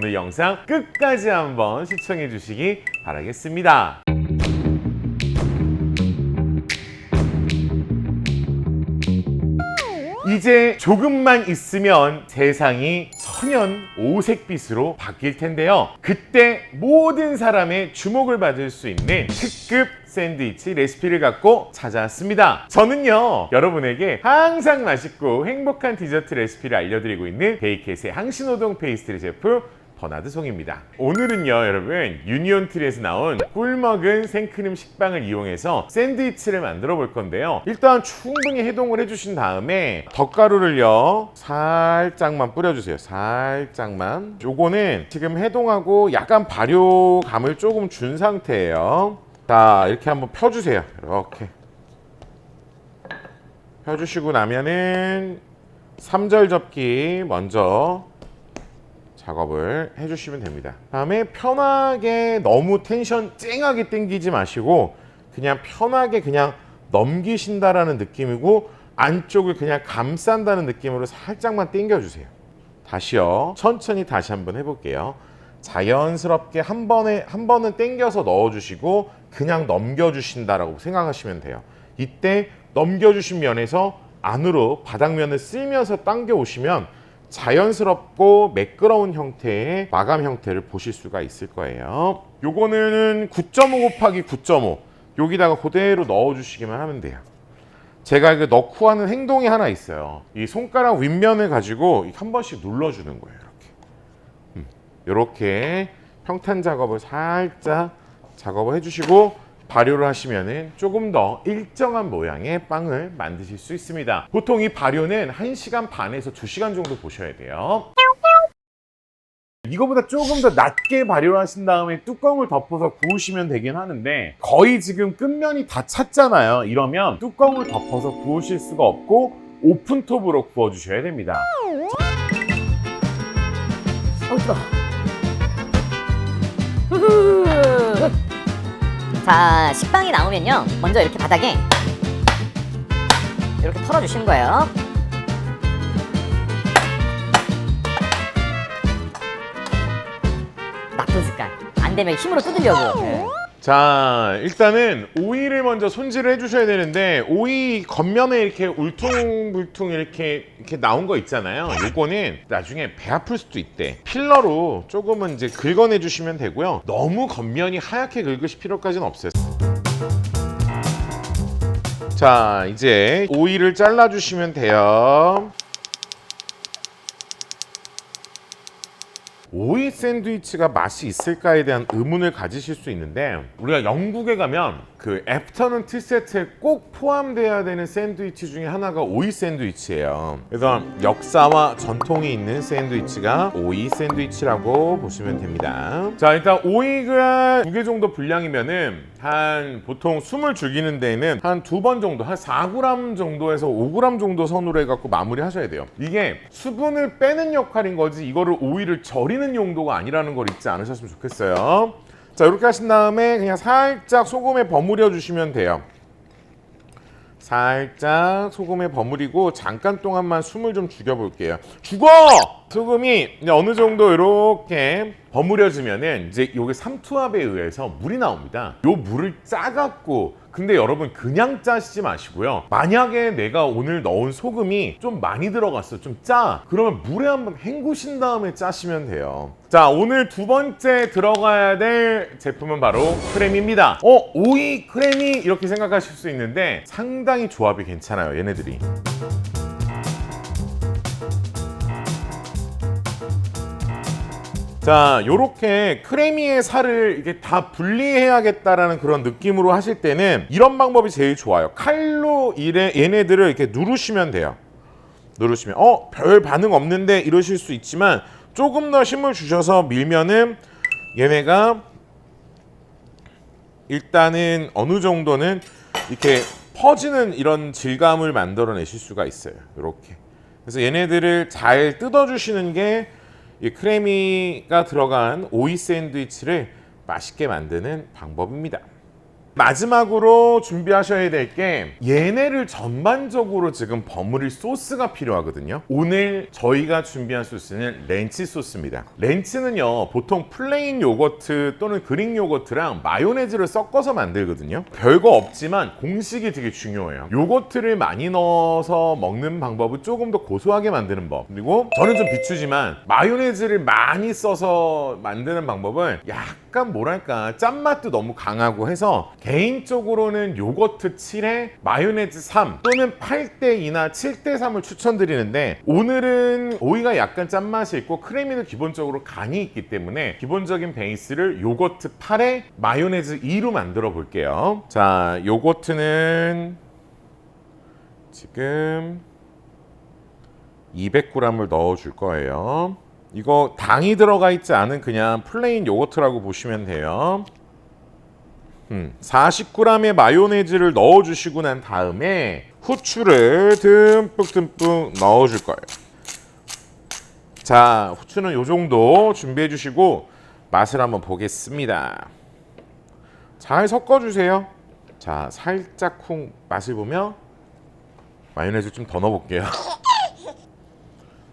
오늘 영상 끝까지 한번 시청해 주시기 바라겠습니다. 이제 조금만 있으면 세상이 천연 오색빛으로 바뀔 텐데요. 그때 모든 사람의 주목을 받을 수 있는 특급 샌드위치 레시피를 갖고 찾아왔습니다. 저는요, 여러분에게 항상 맛있고 행복한 디저트 레시피를 알려드리고 있는 베이켓의 항신호동 페이스트리 제품 버나드 송입니다. 오늘은요, 여러분, 유니온트리에서 나온 꿀먹은 생크림 식빵을 이용해서 샌드위치를 만들어 볼 건데요. 일단 충분히 해동을 해주신 다음에 덧가루를요 살짝만 뿌려주세요. 살짝만. 요거는 지금 해동하고 약간 발효감을 조금 준 상태예요. 자, 이렇게 한번 펴주세요. 이렇게 펴주시고 나면은 3절 접기 먼저 작업을 해주시면 됩니다. 다음에 편하게 너무 텐션 쨍하게 당기지 마시고 그냥 편하게 그냥 넘기신다라는 느낌이고 안쪽을 그냥 감싼다는 느낌으로 살짝만 당겨주세요. 다시요. 천천히 다시 한번 해볼게요. 자연스럽게 한 번은 당겨서 넣어주시고 그냥 넘겨주신다라고 생각하시면 돼요. 이때 넘겨주신 면에서 안으로 바닥면을 쓸면서 당겨 오시면 자연스럽고 매끄러운 형태의 마감 형태를 보실 수가 있을 거예요. 요거는 9.5 곱하기 9.5 여기다가 그대로 넣어주시기만 하면 돼요. 제가 이거 넣고 하는 행동이 하나 있어요. 이 손가락 윗면을 가지고 한 번씩 눌러주는 거예요. 이렇게 평탄 작업을 살짝 작업을 해주시고 발효를 하시면은 조금 더 일정한 모양의 빵을 만드실 수 있습니다. 보통 이 발효는 1시간 반에서 2시간 정도 보셔야 돼요. 이거보다 조금 더 낮게 발효를 하신 다음에 뚜껑을 덮어서 구우시면 되긴 하는데 거의 지금 끝면이 다 찼잖아요. 이러면 뚜껑을 덮어서 구우실 수가 없고 오픈톱으로 구워주셔야 됩니다. 자, 식빵이 나오면요, 먼저 이렇게 바닥에 이렇게 털어주시는 거예요. 나쁜 습관. 안 되면 힘으로 뜯으려고. 자, 일단은 오이를 먼저 손질을 해주셔야 되는데 오이 겉면에 이렇게 울퉁불퉁 이렇게 나온 거 있잖아요. 요거는 나중에 배 아플 수도 있대. 필러로 조금은 이제 긁어내 주시면 되고요. 너무 겉면이 하얗게 긁으실 필요까지는 없어요. 자, 이제 오이를 잘라주시면 돼요. 오이 샌드위치가 맛이 있을까에 대한 의문을 가지실 수 있는데 우리가 영국에 가면 그 애프터눈 티 세트에 꼭 포함돼야 되는 샌드위치 중에 하나가 오이 샌드위치예요. 그래서 역사와 전통이 있는 샌드위치가 오이 샌드위치라고 보시면 됩니다. 자, 일단 오이가 2개 정도 분량이면은 한 보통 숨을 죽이는 데에는 한 2번 정도, 한 4g 정도에서 5g 정도 선으로 해갖고 마무리 하셔야 돼요. 이게 수분을 빼는 역할인 거지 이거를 오이를 절이는 용도가 아니라는 걸 잊지 않으셨으면 좋겠어요. 자, 이렇게 하신 다음에 그냥 살짝 소금에 버무려 주시면 돼요. 살짝 소금에 버무리고 잠깐 동안만 숨을 좀 죽여볼게요. 죽어! 소금이 이제 어느 정도 이렇게 버무려지면은 이제 요게 삼투압에 의해서 물이 나옵니다. 요 물을 짜갖고 근데 여러분 그냥 짜시지 마시고요. 만약에 내가 오늘 넣은 소금이 좀 많이 들어갔어, 좀 짜. 그러면 물에 한번 헹구신 다음에 짜시면 돼요. 자, 오늘 두 번째 들어가야 될 제품은 바로 크렘입니다. 오이 크렘이 이렇게 생각하실 수 있는데 상당히 조합이 괜찮아요, 얘네들이. 자, 요렇게 크래미의 살을 이렇게 다 분리해야겠다라는 그런 느낌으로 하실 때는 이런 방법이 제일 좋아요. 칼로 얘네들을 이렇게 누르시면 돼요. 누르시면 별 반응 없는데 이러실 수 있지만 조금 더 힘을 주셔서 밀면은 얘네가 일단은 어느 정도는 이렇게 퍼지는 이런 질감을 만들어내실 수가 있어요. 이렇게. 그래서 얘네들을 잘 뜯어주시는 게 이 크래미가 들어간 오이 샌드위치를 맛있게 만드는 방법입니다. 마지막으로 준비하셔야 될 게 얘네를 전반적으로 지금 버무릴 소스가 필요하거든요. 오늘 저희가 준비한 소스는 렌치 소스입니다. 렌치는요 보통 플레인 요거트 또는 그릭 요거트랑 마요네즈를 섞어서 만들거든요. 별거 없지만 공식이 되게 중요해요. 요거트를 많이 넣어서 먹는 방법은 조금 더 고소하게 만드는 법, 그리고 저는 좀 비추지만 마요네즈를 많이 써서 만드는 방법은 약간 뭐랄까 짠맛도 너무 강하고 해서 개인적으로는 요거트 7에 마요네즈 3 또는 8대2나 7대3을 추천드리는데, 오늘은 오이가 약간 짠맛이 있고 크래미도 기본적으로 간이 있기 때문에 기본적인 베이스를 요거트 8에 마요네즈 2로 만들어 볼게요. 자, 요거트는 지금 200g을 넣어 줄 거예요. 이거 당이 들어가 있지 않은 그냥 플레인 요거트라고 보시면 돼요. 40g의 마요네즈를 넣어 주시고 난 다음에 후추를 듬뿍듬뿍 넣어 줄 거예요. 자, 후추는 요 정도 준비해 주시고 맛을 한번 보겠습니다. 잘 섞어 주세요. 자, 살짝 쿵 맛을 보며 마요네즈 좀 더 넣어 볼게요.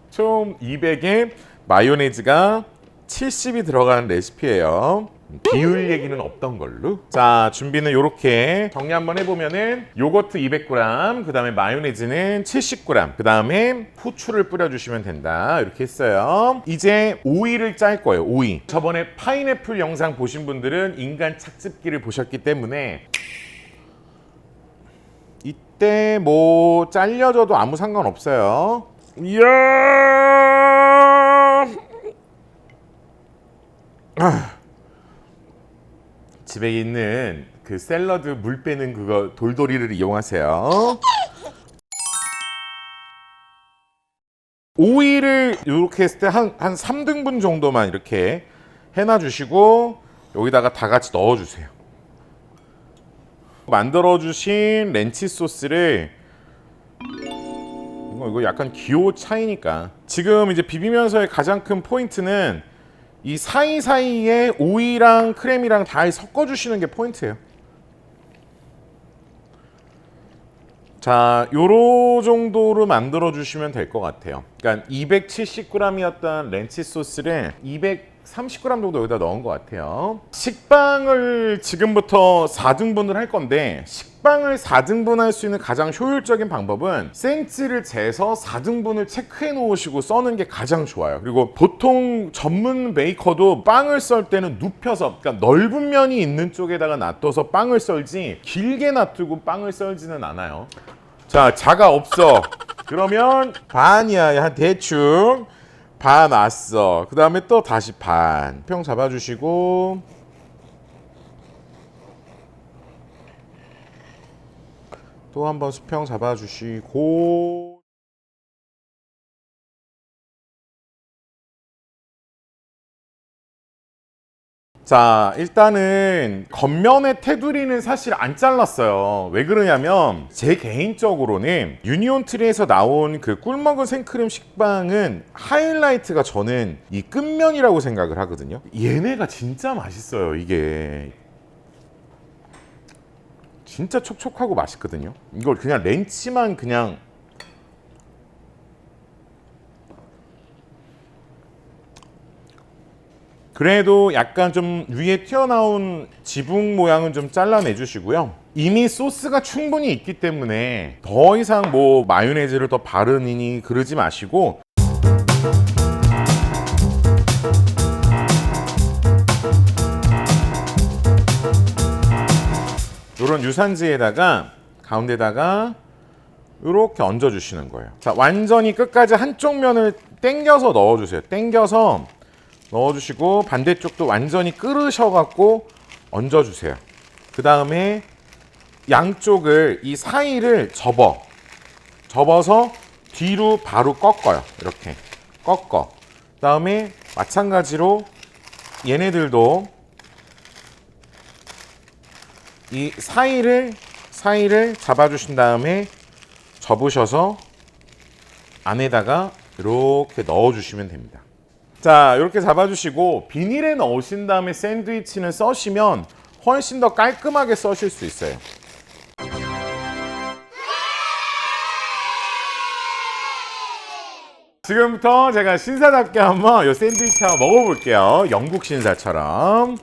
총 200에 마요네즈가 70이 들어가는 레시피예요. 비율 얘기는 없던 걸로. 자, 준비는 이렇게 정리 한번 해보면은 요거트 200g, 그 다음에 마요네즈는 70g, 그 다음에 후추를 뿌려주시면 된다. 이렇게 했어요. 이제 오이를 짤 거예요. 오이. 저번에 파인애플 영상 보신 분들은 인간 착즙기를 보셨기 때문에 이때 뭐 잘려져도 아무 상관없어요. 이야! 집에 있는 그 샐러드 물 빼는 그거 돌돌이를 이용하세요. 오이를 이렇게 했을 때 한 3등분 정도만 이렇게 해놔 주시고 여기다가 다 같이 넣어 주세요. 만들어 주신 렌치 소스를 이거 약간 기호 차이니까 지금 이제 비비면서의 가장 큰 포인트는 이 사이사이에 오이랑 크림이랑 다 섞어 주시는 게 포인트예요. 자, 요로 정도로 만들어 주시면 될 것 같아요. 그러니까 270g이었던 렌치 소스를 230g 정도 여기다 넣은 것 같아요. 식빵을 지금부터 4등분을 할 건데, 식빵을 4등분 할 수 있는 가장 효율적인 방법은 센치를 재서 4등분을 체크해 놓으시고 써는 게 가장 좋아요. 그리고 보통 전문 메이커도 빵을 썰 때는 눕혀서, 그러니까 넓은 면이 있는 쪽에다가 놔둬서 빵을 썰지 길게 놔두고 빵을 썰지는 않아요. 자, 자가 없어. 그러면 반이야. 한 대충 반 왔어. 그 다음에 또 다시 반. 평 잡아주시고 또 한 번 수평 잡아주시고 자, 일단은 겉면의 테두리는 사실 안 잘랐어요. 왜 그러냐면 제 개인적으로는 유니온 트리에서 나온 그 꿀먹은 생크림 식빵은 하이라이트가 저는 이 끝면이라고 생각을 하거든요. 얘네가 진짜 맛있어요. 이게 진짜 촉촉하고 맛있거든요. 이걸 그냥 렌치만 그냥 그래도 약간 좀 위에 튀어나온 지붕 모양은 좀 잘라내 주시고요. 이미 소스가 충분히 있기 때문에 더 이상 뭐 마요네즈를 더 바르니 그러지 마시고 이런 유산지에다가 가운데다가 이렇게 얹어 주시는 거예요. 자, 완전히 끝까지 한쪽 면을 당겨서 넣어 주세요. 당겨서 넣어주시고 반대쪽도 완전히 끓으셔갖고 얹어주세요. 그 다음에 양쪽을 이 사이를 접어서 뒤로 바로 꺾어요. 이렇게 꺾어. 그 다음에 마찬가지로 얘네들도 이 사이를 잡아주신 다음에 접으셔서 안에다가 이렇게 넣어주시면 됩니다. 자, 이렇게 잡아주시고 비닐에 넣으신 다음에 샌드위치는 써시면 훨씬 더 깔끔하게 써실 수 있어요. 지금부터 제가 신사답게 한번 이 샌드위치 한번 먹어볼게요. 영국 신사처럼.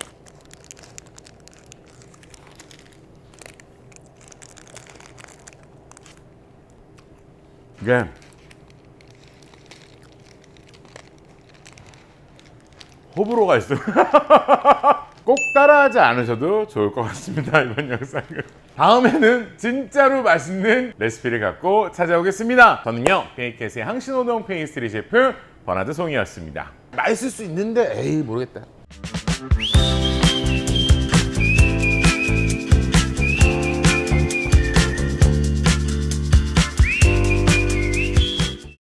이게 호불호가 있어요. 꼭 따라하지 않으셔도 좋을 것 같습니다. 이번 영상은. 다음에는 진짜로 맛있는 레시피를 갖고 찾아오겠습니다. 저는요, 베이켓의 항신호동 페이스트리 셰프 버나드 송이었습니다. 맛있을 수 있는데 에이 모르겠다.